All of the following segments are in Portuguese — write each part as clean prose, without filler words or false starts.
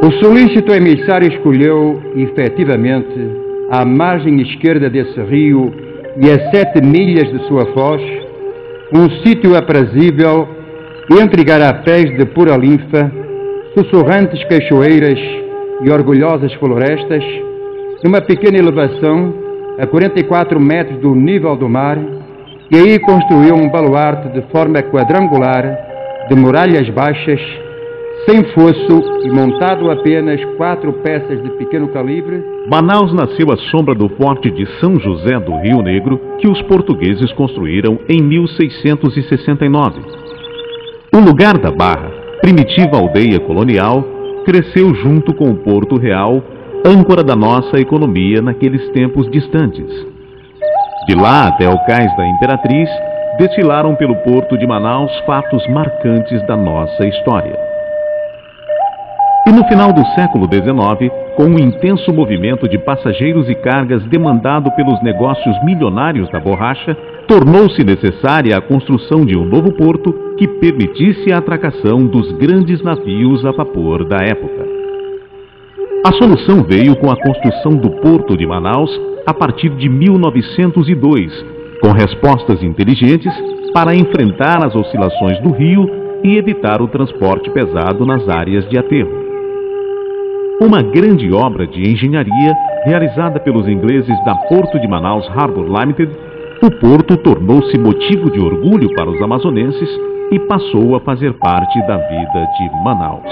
O solícito emissário escolheu, efetivamente, à margem esquerda desse rio e a 7 milhas de sua foz, um sítio aprazível entre igarapés de pura linfa, sussurrantes cachoeiras e orgulhosas florestas, numa pequena elevação, a 44 metros do nível do mar, e aí construiu um baluarte de forma quadrangular, de muralhas baixas, sem fosso e montado apenas 4 peças de pequeno calibre. Manaus nasceu à sombra do forte de São José do Rio Negro, que os portugueses construíram em 1669. O lugar da Barra, primitiva aldeia colonial, cresceu junto com o Porto Real, âncora da nossa economia naqueles tempos distantes. De lá até o Cais da Imperatriz, desfilaram pelo porto de Manaus fatos marcantes da nossa história. E no final do século XIX, com um intenso movimento de passageiros e cargas demandado pelos negócios milionários da borracha, tornou-se necessária a construção de um novo porto que permitisse a atracação dos grandes navios a vapor da época. A solução veio com a construção do Porto de Manaus a partir de 1902, com respostas inteligentes para enfrentar as oscilações do rio e evitar o transporte pesado nas áreas de aterro. Uma grande obra de engenharia realizada pelos ingleses da Porto de Manaus Harbour Limited, o porto tornou-se motivo de orgulho para os amazonenses e passou a fazer parte da vida de Manaus.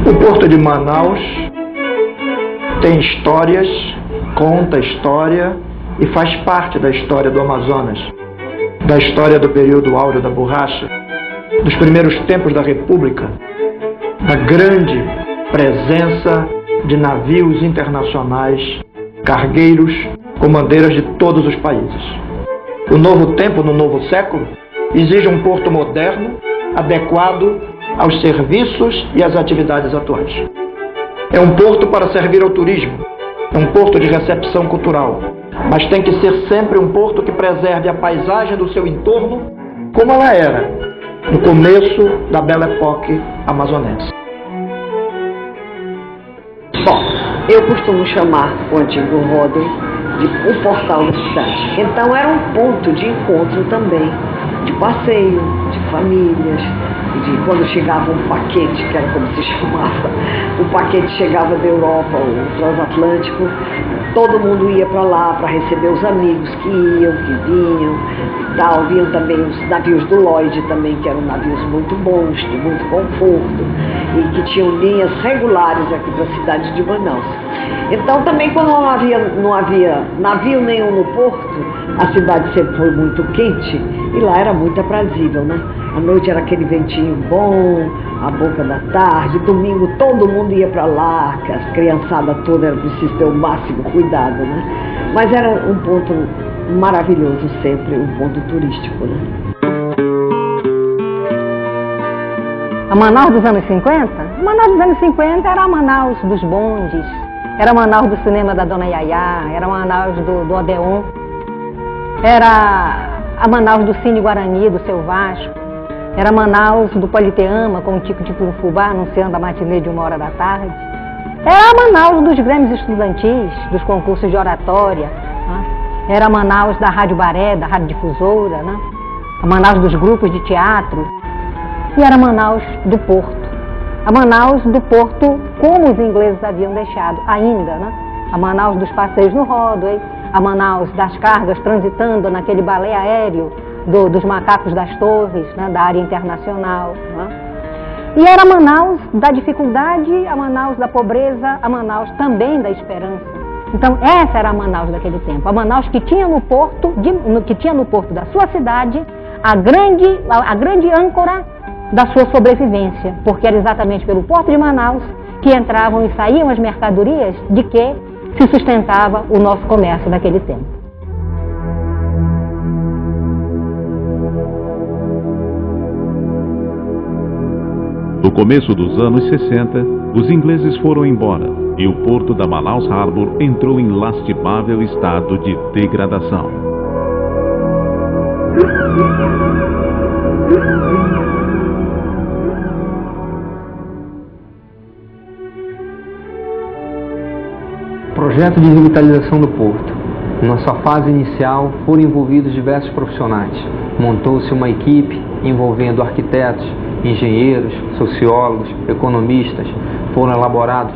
O Porto de Manaus tem histórias, conta história e faz parte da história do Amazonas, da história do período áureo da borracha, dos primeiros tempos da República, da grande presença de navios internacionais, cargueiros com bandeiras de todos os países. O novo tempo, no novo século, exige um porto moderno, adequado aos serviços e às atividades atuais. É um porto para servir ao turismo, é um porto de recepção cultural, mas tem que ser sempre um porto que preserve a paisagem do seu entorno como ela era no começo da bela época amazonense. Bom, eu costumo chamar o antigo Rodem de o portal da cidade. Então era um ponto de encontro também, de passeio, de famílias, de quando chegava um paquete, que era como se chamava, o paquete chegava da Europa, o transatlântico, todo mundo ia para lá para receber os amigos que iam, que vinham e tal. Vinham também os navios do Lloyd também, que eram navios muito bons, de muito conforto e que tinham linhas regulares aqui para a cidade de Manaus. Então também quando não havia navio nenhum no porto, a cidade sempre foi muito quente e lá era muito aprazível, né? À noite era aquele ventinho bom, a boca da tarde, domingo todo mundo ia para lá, que as criançadas todas eram preciso ter o máximo cuidado, né? Mas era um ponto maravilhoso sempre, um ponto turístico, né? A Manaus dos anos 50? A Manaus dos anos 50 era a Manaus dos bondes, era a Manaus do cinema da Dona Yayá, era a Manaus do Odeon, era a Manaus do Cine Guarani, do Seu Vasco, era a Manaus do Politeama, com o Tico de Curufubá anunciando a matinê de 1h da tarde. Era a Manaus dos grêmios estudantis, dos concursos de oratória, né? Era a Manaus da Rádio Baré, da Rádio Difusora, né? A Manaus dos grupos de teatro. E era a Manaus do Porto. A Manaus do Porto, como os ingleses haviam deixado ainda, né? A Manaus dos passeios no Rodway, a Manaus das cargas transitando naquele balé aéreo dos macacos das torres, né? Da área internacional, né? E era a Manaus da dificuldade, a Manaus da pobreza, a Manaus também da esperança. Então essa era a Manaus daquele tempo, a Manaus que tinha no porto, da sua cidade a grande âncora da sua sobrevivência, porque era exatamente pelo porto de Manaus que entravam e saíam as mercadorias de que se sustentava o nosso comércio naquele tempo. No começo dos anos 60, os ingleses foram embora e o porto da Manaus Harbour entrou em lastimável estado de degradação. projeto de revitalização do porto. Na sua fase inicial foram envolvidos diversos profissionais. Montou-se uma equipe envolvendo arquitetos, engenheiros, sociólogos, economistas. Foram elaborados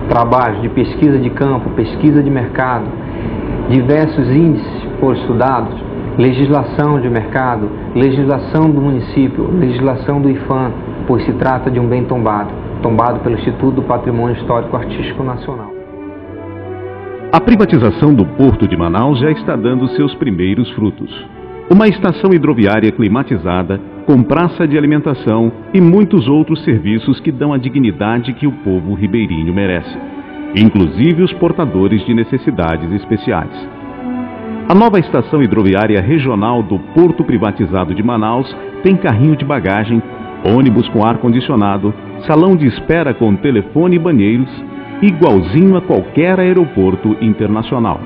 trabalhos de pesquisa de campo, pesquisa de mercado, diversos índices foram estudados, legislação de mercado, legislação do município, legislação do IFAM, pois se trata de um bem tombado pelo Instituto do Patrimônio Histórico Artístico Nacional. A privatização do Porto de Manaus já está dando seus primeiros frutos. Uma estação hidroviária climatizada, com praça de alimentação e muitos outros serviços que dão a dignidade que o povo ribeirinho merece, inclusive os portadores de necessidades especiais. A nova estação hidroviária regional do Porto Privatizado de Manaus tem carrinho de bagagem, ônibus com ar-condicionado, salão de espera com telefone e banheiros, igualzinho a qualquer aeroporto internacional.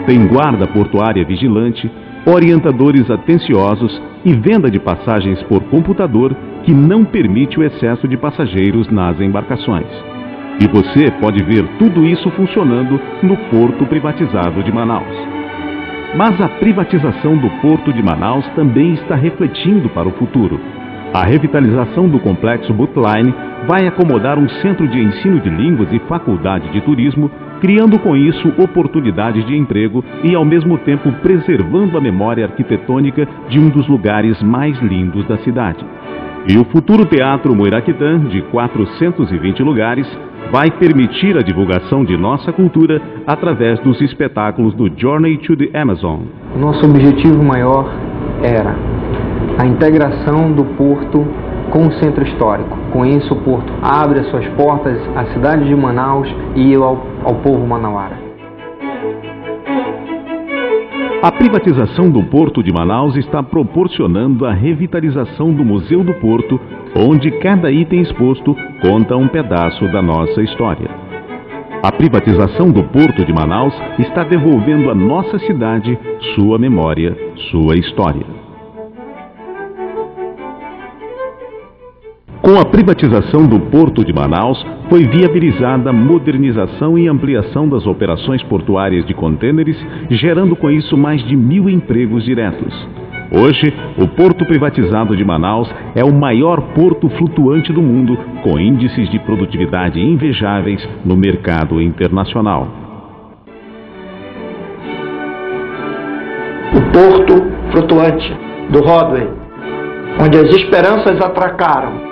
Tem guarda portuária vigilante, orientadores atenciosos e venda de passagens por computador que não permite o excesso de passageiros nas embarcações. E você pode ver tudo isso funcionando no Porto Privatizado de Manaus. Mas a privatização do Porto de Manaus também está refletindo para o futuro. A revitalização do complexo Bootline vai acomodar um centro de ensino de línguas e faculdade de turismo, criando com isso oportunidades de emprego e ao mesmo tempo preservando a memória arquitetônica de um dos lugares mais lindos da cidade. E o futuro Teatro Moiraquitã, de 420 lugares, vai permitir a divulgação de nossa cultura através dos espetáculos do Journey to the Amazon. Nosso objetivo maior era a integração do porto com o centro histórico. Com isso, o porto abre as suas portas à cidade de Manaus e ao povo manauara. A privatização do Porto de Manaus está proporcionando a revitalização do Museu do Porto, onde cada item exposto conta um pedaço da nossa história. A privatização do Porto de Manaus está devolvendo à nossa cidade sua memória, sua história. Com a privatização do Porto de Manaus, foi viabilizada a modernização e ampliação das operações portuárias de contêineres, gerando com isso mais de 1.000 empregos diretos. Hoje, o Porto Privatizado de Manaus é o maior porto flutuante do mundo, com índices de produtividade invejáveis no mercado internacional. O porto flutuante do Rodway, onde as esperanças atracaram,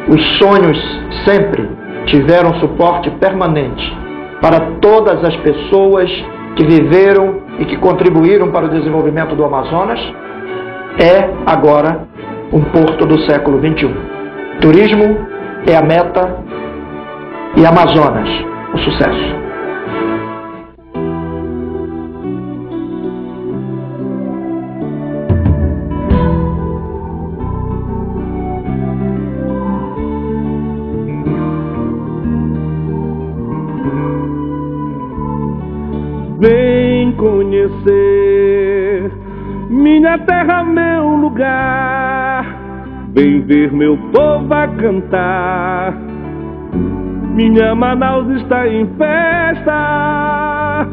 os sonhos sempre tiveram suporte permanente para todas as pessoas que viveram e que contribuíram para o desenvolvimento do Amazonas, é agora um porto do século XXI. Turismo é a meta e Amazonas, o sucesso. Vem conhecer minha terra, meu lugar. Vem ver meu povo a cantar. Minha Manaus está em festa.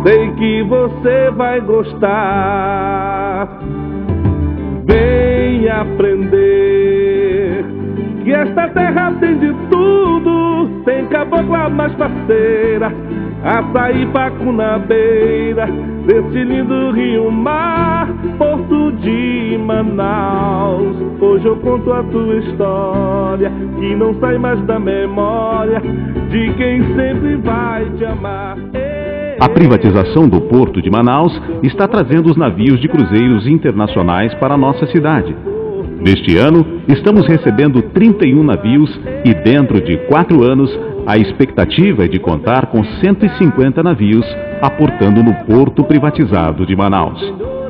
Sei que você vai gostar. Vem aprender que esta terra tem de tudo. Tem cabocla mais parceira, açaí, pacu na beira desse lindo rio-mar, Porto de Manaus. Hoje eu conto a tua história, que não sai mais da memória de quem sempre vai te amar. A privatização do Porto de Manaus está trazendo os navios de cruzeiros internacionais para a nossa cidade. Neste ano, estamos recebendo 31 navios e dentro de 4 anos, a expectativa é de contar com 150 navios aportando no Porto Privatizado de Manaus.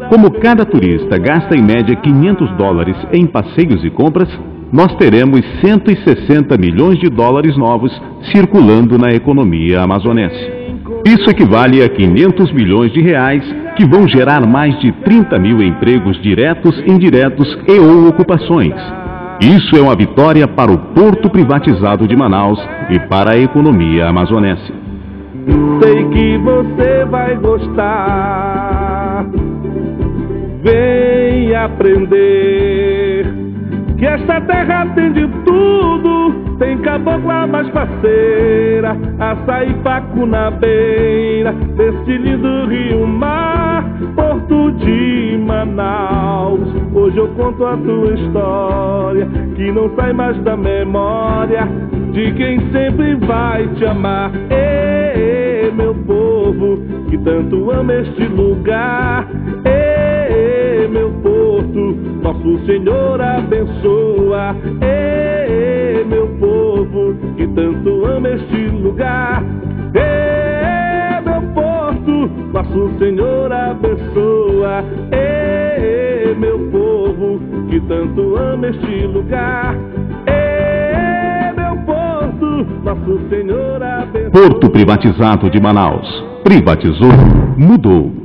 Como cada turista gasta em média $500 em passeios e compras, nós teremos 160 milhões de dólares novos circulando na economia amazonense. Isso equivale a 500 milhões de reais, que vão gerar mais de 30 mil empregos diretos, indiretos e ou ocupações. Isso é uma vitória para o Porto Privatizado de Manaus e para a economia amazonense. sei que você vai gostar. Vem aprender que esta terra tem de tudo. Tem cabocla mais parceira, açaí, pacu na beira deste lindo rio-mar, porto de Manaus. Hoje eu conto a tua história, que não sai mais da memória de quem sempre vai te amar. Ê, meu povo, que tanto ama este lugar. Ê, meu porto, nosso Senhor abençoa. Ê, meu povo, que tanto ama este lugar. Ê, meu porto, nosso Senhor abençoa. Ê, meu povo, que tanto ama este lugar. Ê, meu porto, nosso Senhor abençoa. Porto Privatizado de Manaus. Privatizou, mudou.